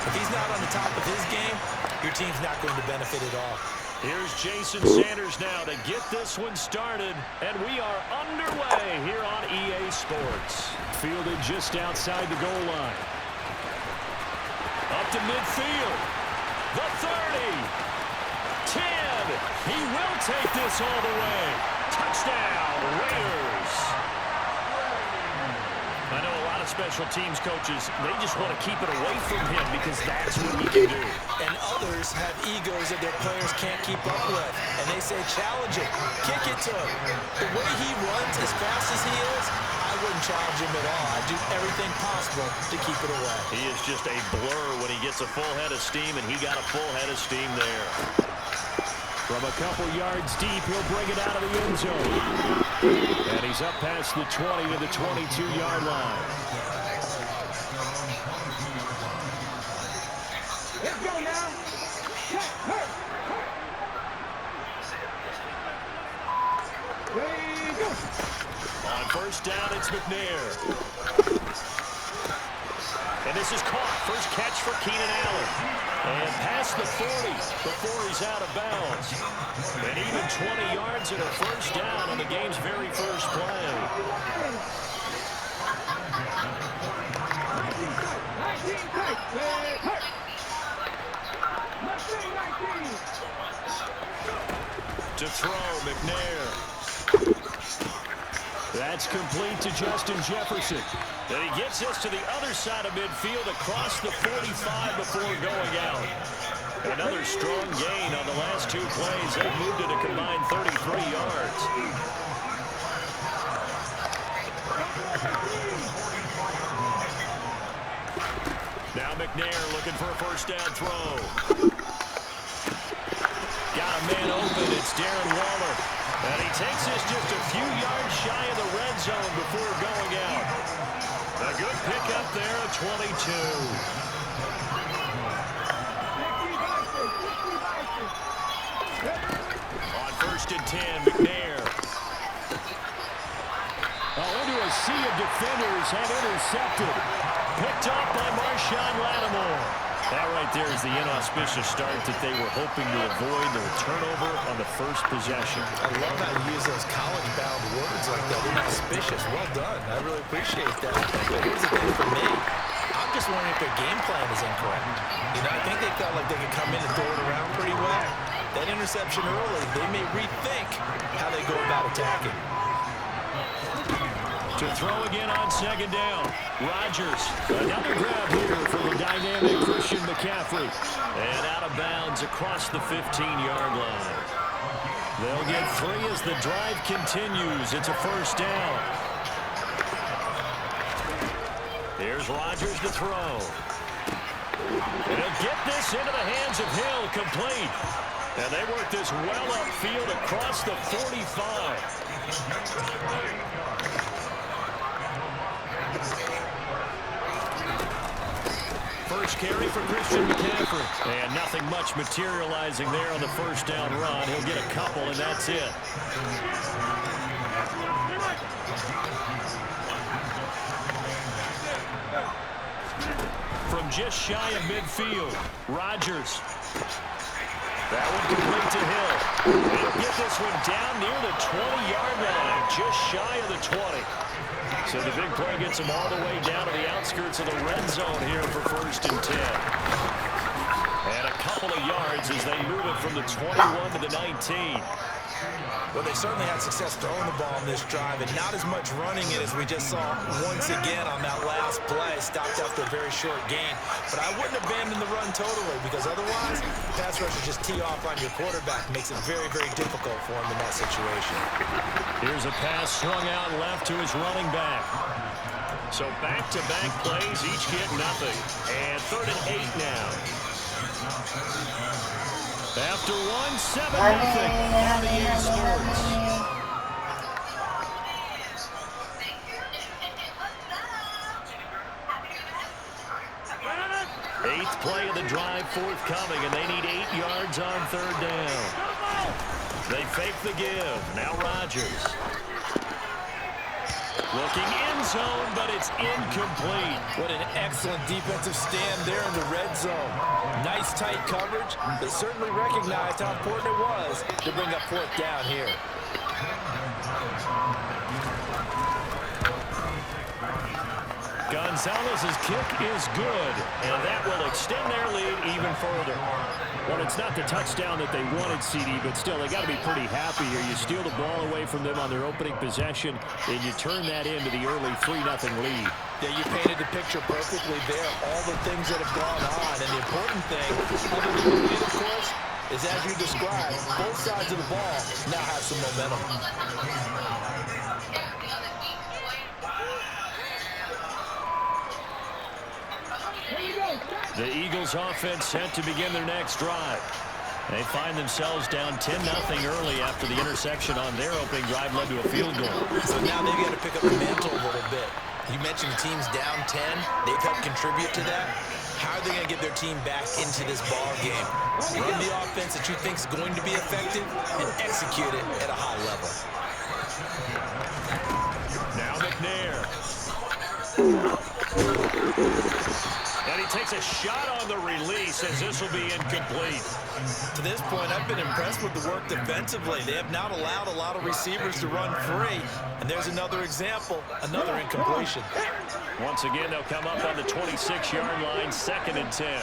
If he's not on the top of his game, your team's not going to benefit at all. Here's Jason Sanders now to get this one started, and we are underway here on EA Sports. Fielded just outside the goal line. Up to midfield. The 30. 10. He will take this all the way. Touchdown, Raiders. I know a lot of special teams coaches, they just want to keep it away from him because that's what he can do. And others have egos that their players can't keep up with. And they say, challenge it, kick it to him. The way he runs as fast as he is, I wouldn't challenge him at all. I'd do everything possible to keep it away. He is just a blur when he gets a full head of steam, and he got a full head of steam there. From a couple yards deep, he'll bring it out of the end zone. And he's up past the 20 to the 22-yard line. Let's go now. There you go. On first down, it's McNair. And this is caught. First catch for Keenan Allen. And past the 40 before he's out of bounds. And even 20 yards and a first down on the game's very first play. To throw, McNair. That's complete to Justin Jefferson. And he gets us to the other side of midfield across the 45 before going out. Another strong gain on the last two plays. They moved it a combined 33 yards. Now McNair looking for a first down throw. Got a man open. It's Darren Waller. And he takes us just a few yards shy of the red zone before going out. A good pickup there at 22. On first and 10, McNair. Into a sea of defenders and intercepted. Picked up by Marshawn Lattimore. That right there is the inauspicious start that they were hoping to avoid, the turnover on the first possession. I love how you use those college-bound words like that. Inauspicious. Well done. I really appreciate that. But here's the thing for me. I'm just wondering if their game plan is incorrect. You know, I think they felt like they could come in and throw it around pretty well. That interception early, they may rethink how they go about attacking. To throw again on second down. Rodgers. Another grab here from the dynamic Christian McCaffrey. And out of bounds across the 15-yard line. They'll get 3 as the drive continues. It's a first down. Here's Rodgers to throw. They'll get this into the hands of Hill, complete. And they work this well upfield across the 45. First carry for Christian McCaffrey. And nothing much materializing there on the first down run. He'll get a couple, and that's it. From just shy of midfield, Rodgers. That one complete to Hill. He'll get this one down near the 20-yard line, just shy of the 20. So the big play gets him all the way down to the outskirts of the red zone here for first and 10. And a couple of yards as they move it from the 21 to the 19. Well, they certainly had success throwing the ball on this drive, and not as much running it as we just saw once again on that last play. Stopped after a very short gain. But I wouldn't abandon the run totally, because otherwise, pass rushers just tee off on your quarterback. Makes it very, very difficult for him in that situation. Here's a pass swung out left to his running back. So back-to-back plays, each get nothing. And 3rd and 8 now. After 1-7 nothing on the EA Sports. Eighth play of the drive forthcoming, and they need 8 yards on 3rd down. They fake the give. Now Rodgers. Looking end zone, but it's incomplete. What an excellent defensive stand there in the red zone. Nice tight coverage. They certainly recognized how important it was to bring up fourth down here. Gonzalez's kick is good, and that will extend their lead even further. Well, it's not the touchdown that they wanted, CD, but still, they got to be pretty happy here. You steal the ball away from them on their opening possession, and you turn that into the early 3-0 lead. Yeah, you painted the picture perfectly there. All the things that have gone on, and the important thing, other than the lead, of course, is as you described, both sides of the ball now have some momentum. The Eagles offense set to begin their next drive. They find themselves down 10-0 early after the interception on their opening drive led to a field goal. So now they've got to pick up the mantle a little bit. You mentioned the team's down 10. They've helped contribute to that. How are they going to get their team back into this ball game? Run the offense that you think is going to be effective and execute it at a high level. Now McNair. And he takes a shot on the release as this will be incomplete. To this point, I've been impressed with the work defensively. They have not allowed a lot of receivers to run free. And there's another example, another incompletion. Once again, they'll come up on the 26-yard line, 2nd and 10.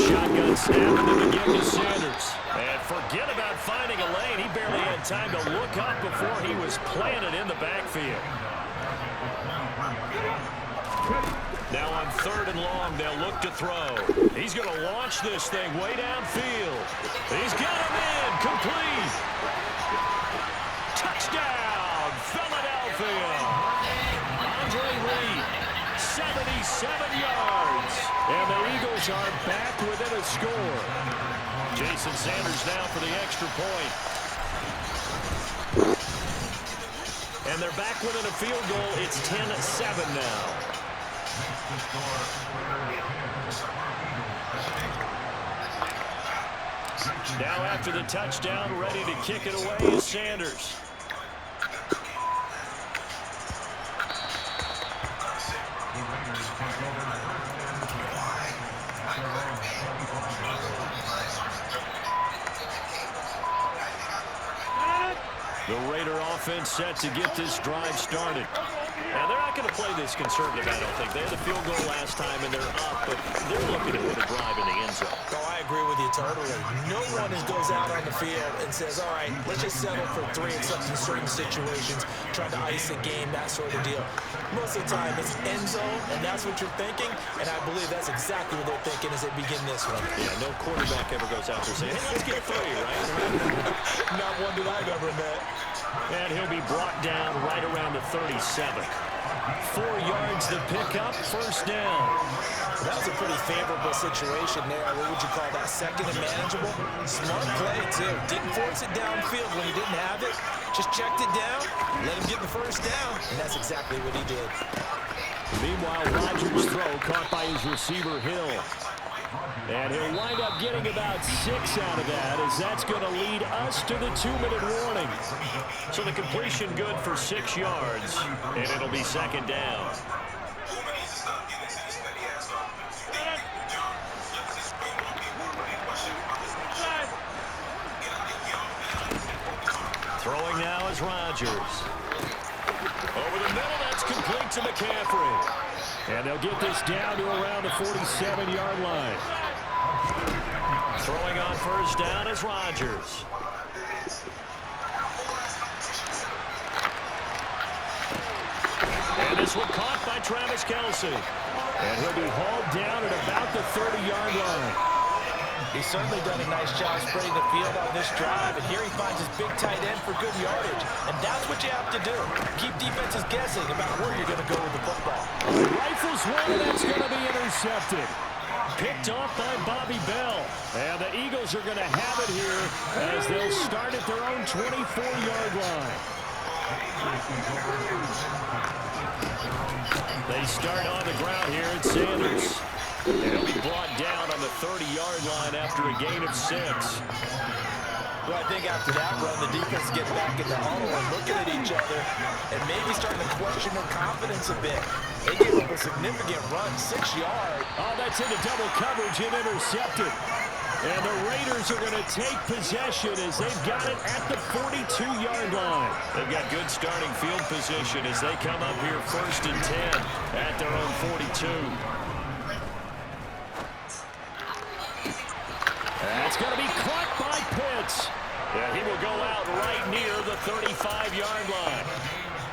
Shotgun snap and then again to Sanders. And forget about finding a lane. He barely had time to look up before he was planted in the backfield. Now on 3rd and long, they'll look to throw. He's going to launch this thing way downfield. He's got him in. Complete. Touchdown, Philadelphia. Andre Reed, 77 yards. And the Eagles are back within a score. Jason Sanders now for the extra point. And they're back within a field goal. It's 10-7 now. Now after the touchdown, ready to kick it away is Sanders. The Raider offense set to get this drive started. Now, they're not going to play this conservative, I don't think. They had a field goal last time, and they're up, but they're looking to put a drive in the end zone. Oh, I agree with you totally. No one goes out on the field and says, all right, let's just settle for 3 except in certain situations, trying to ice a game, that sort of deal. Most of the time, it's end zone, and that's what you're thinking, and I believe that's exactly what they're thinking as they begin this one. Yeah, no quarterback ever goes out there saying, hey, let's get 3, right? Not one that I've ever met. And he'll be brought down right around the 37. 4 yards to pick up, 1st down. That was a pretty favorable situation there. What would you call that? 2nd and manageable? Smart play, too. Didn't force it downfield when he didn't have it. Just checked it down, let him get the 1st down, and that's exactly what he did. Meanwhile, Rodgers' throw caught by his receiver, Hill. And he'll wind up getting about 6 out of that, as that's going to lead us to the 2-minute warning. So the completion good for 6 yards, and it'll be 2nd down. Throwing now is Rodgers. Over the middle, that's complete to McCaffrey. And they'll get this down to around the 47-yard line. Throwing on 1st down is Rodgers. And this one caught by Travis Kelce. And he'll be hauled down at about the 30-yard line. He's certainly done a nice job spreading the field on this drive, and here he finds his big tight end for good yardage. And that's what you have to do. Keep defenses guessing about where you're going to go with the football. Rifles one, that's going to be intercepted. Picked off by Bobby Bell. And the Eagles are going to have it here as they'll start at their own 24-yard line. They start on the ground here at Sanders. And he'll be brought down on the 30-yard line after a gain of 6. Well, I think after that run, the defense get back in the huddle and looking at each other and maybe starting to question their confidence a bit. They gave up a significant run, 6 yards. Oh, that's into double coverage and intercepted. And the Raiders are going to take possession as they've got it at the 42-yard line. They've got good starting field position as they come up here 1st and 10 at their own 42. That's going to be caught by Pitts. Yeah, he will go out right near the 35-yard line.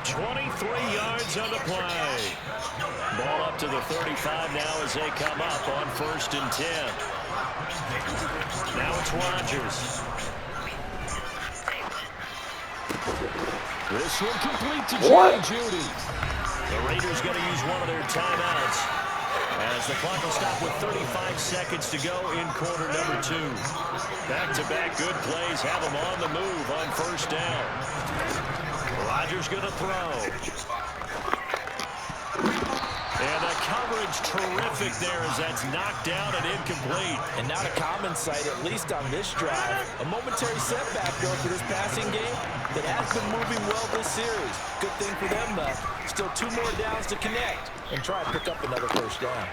23 yards on the play. Ball up to the 35 now as they come up on 1st and 10. Now it's Rodgers. This one complete to Jerry Jeudy. The Raiders going to use one of their timeouts as the clock will stop with 35 seconds to go in quarter number 2. Back-to-back good plays have them on the move on 1st down. Rodgers going to throw. And the coverage terrific there as that's knocked down and incomplete. And not a common sight, at least on this drive. A momentary setback, though, for this passing game that has been moving well this series. Good thing for them, though. Still 2 more downs to connect and try and pick up another 1st down.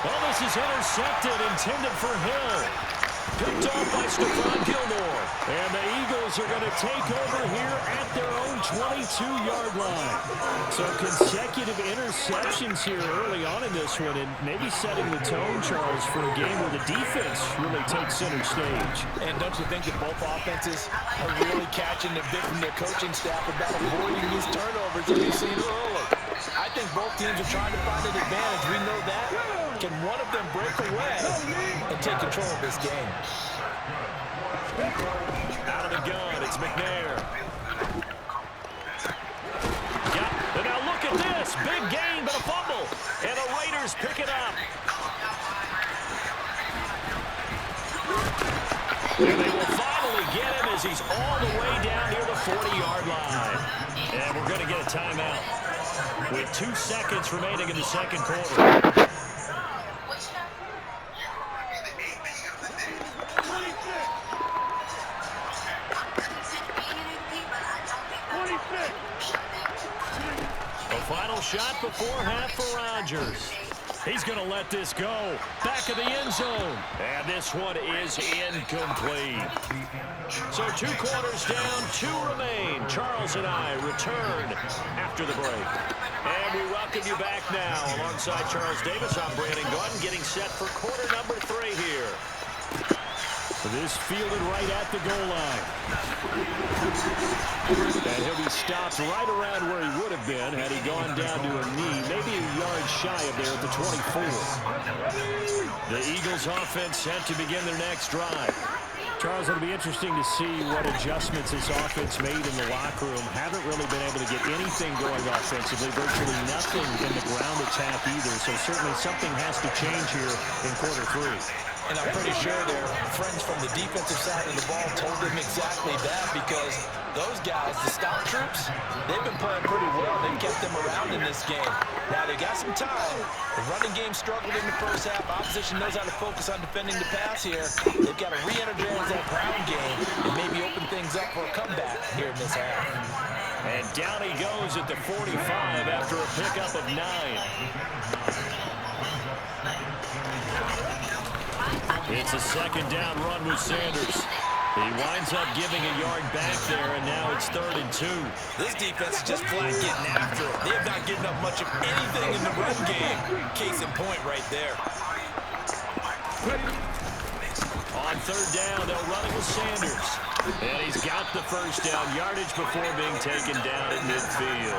Well, this is intercepted, intended for Hill. Picked off by Stephon Gilmore. And the Eagles are going to take over here at their own 22-yard line. So consecutive interceptions here early on in this one, and maybe setting the tone, Charles, for a game where the defense really takes center stage. And don't you think that both offenses are really catching the bit from their coaching staff about avoiding these turnovers that we've seen early? I think both teams are trying to find an advantage. We know that. Can one of them break away and take control of this game? Out of the gun, it's McNair. Yeah, and now look at this. Big gain, but a fumble. And the Raiders pick it up. And they will finally get him as he's all the way down near the 40-yard line. And we're going to get a timeout with 2 seconds remaining in the second quarter. Final shot before half for Rodgers. He's going to let this go. Back of the end zone. And this one is incomplete. So 2 quarters down, 2 remain. Charles and I return after the break. And we welcome you back now. Alongside Charles Davis, I'm Brandon Gordon, getting set for quarter number 3 here. This fielded right at the goal line. And he'll be stopped right around where he would have been had he gone down to a knee, maybe a yard shy of there at the 24. The Eagles offense set to begin their next drive. Charles, it'll be interesting to see what adjustments this offense made in the locker room. Haven't really been able to get anything going offensively, virtually nothing in the ground attack either. So certainly something has to change here in quarter 3. And I'm pretty sure their friends from the defensive side of the ball told them exactly that, because those guys, the scout troops, they've been playing pretty well. They've kept them around in this game. Now, they got some time. The running game struggled in the first half. Opposition knows how to focus on defending the pass here. They've got to re-energize that ground game and maybe open things up for a comeback here in this half. And down he goes at the 45 after a pickup of 9. It's a second down run with Sanders. He winds up giving a yard back there, and now it's 3rd and 2. This defense is just flat getting after it. They have not given up much of anything in the run game. Case in point right there. On 3rd down, they'll run it with Sanders. And he's got the 1st down yardage before being taken down at midfield.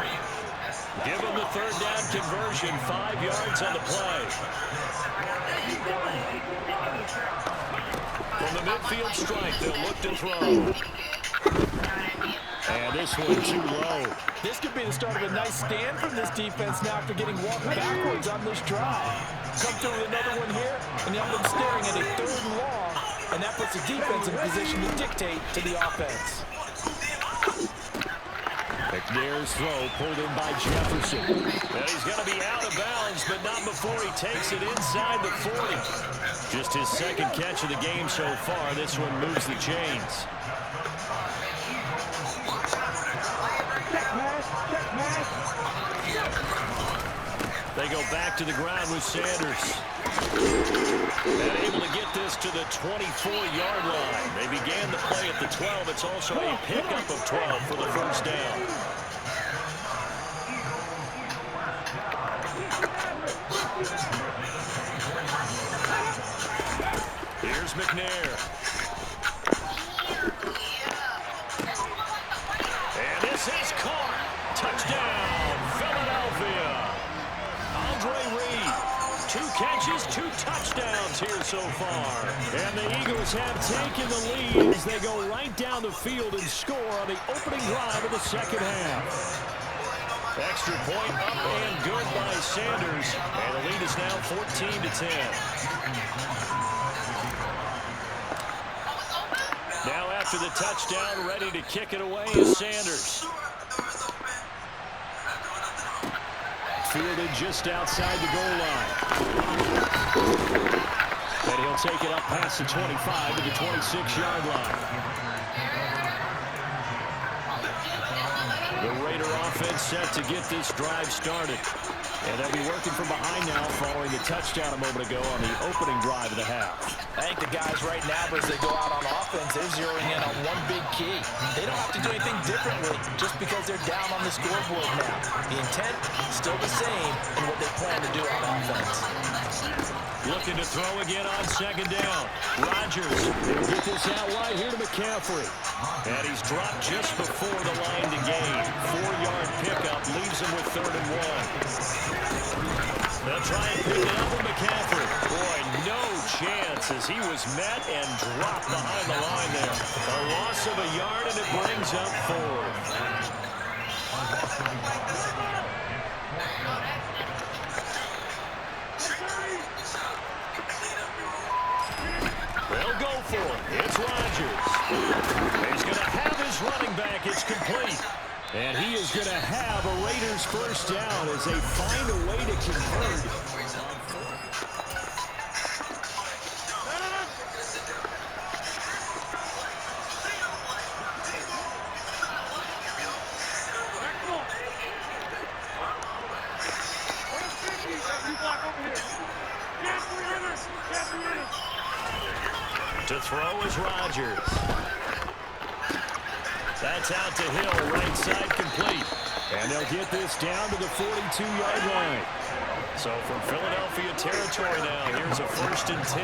Give him the 3rd down conversion, 5 yards on the play. From the midfield strike, they'll look to throw. And this one too low. This could be the start of a nice stand from this defense now after getting walked backwards on this drive. Come through with another one here, and you have them staring at a 3rd and long, and that puts the defense in a position to dictate to the offense. McNair's throw pulled in by Jefferson. And he's going to be out of bounds, but not before he takes it inside the 40. Just his second catch of the game so far. This one moves the chains. They go back to the ground with Sanders. And able to get this to the 24-yard line. They began the play at the 12. It's also a pickup of 12 for the first down. Here's McNair. And this is caught. Touchdown, Philadelphia. Andre Reed. 2 catches, 2 touchdowns here so far. And the Eagles have taken the lead as they go right down the field and score on the opening drive of the second half. Extra point up and good by Sanders. And the lead is now 14-10. Now after the touchdown, ready to kick it away is Sanders. Fielded just outside the goal line. And he'll take it up past the 25 to the 26-yard line. The Raider offense set to get this drive started. And they'll be working from behind now following the touchdown a moment ago on the opening drive of the half. I think the guys right now, as they go out on offense, they're zeroing in on one big key. They don't have to do anything differently just because they're down on the scoreboard now. The intent is still the same in what they plan to do on offense. Looking to throw again on second down. Rodgers will get this out wide here to McCaffrey. And he's dropped just before the line to gain. 4-yard pickup leaves him with 3rd and 1. They'll try and pick it up with McCaffrey. Boy, no chance as he was met and dropped behind the line there. A loss of a yard, and it brings up 4th. They'll go for it. It's Rodgers. He's going to have his running back. It's complete. And he is going to have a Raiders first down as they find a way to convert. To throw is Rodgers. That's out to Hill, right side complete. And they'll get this down to the 42-yard line. So from Philadelphia territory now, here's a 1st and 10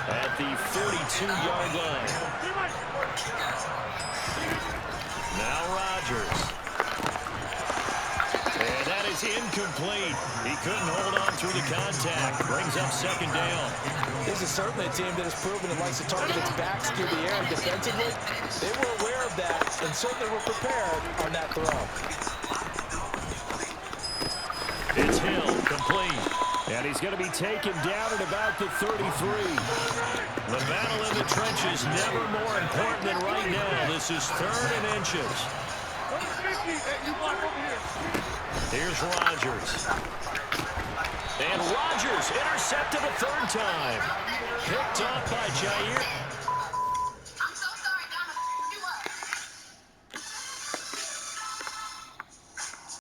at the 42-yard line. Now Rodgers. And that is incomplete. He couldn't hold on through the contact. Brings up 2nd down. This is certainly a team that has proven it likes to target its backs through the air defensively. They were aware of that and certainly were prepared on that throw. It's Hill, complete. And he's going to be taken down at about the 33. The battle in the trenches never more important than right now. This is 3rd and inches. Here's Rodgers. And Rodgers intercepted a 3rd time. Picked up by Jair.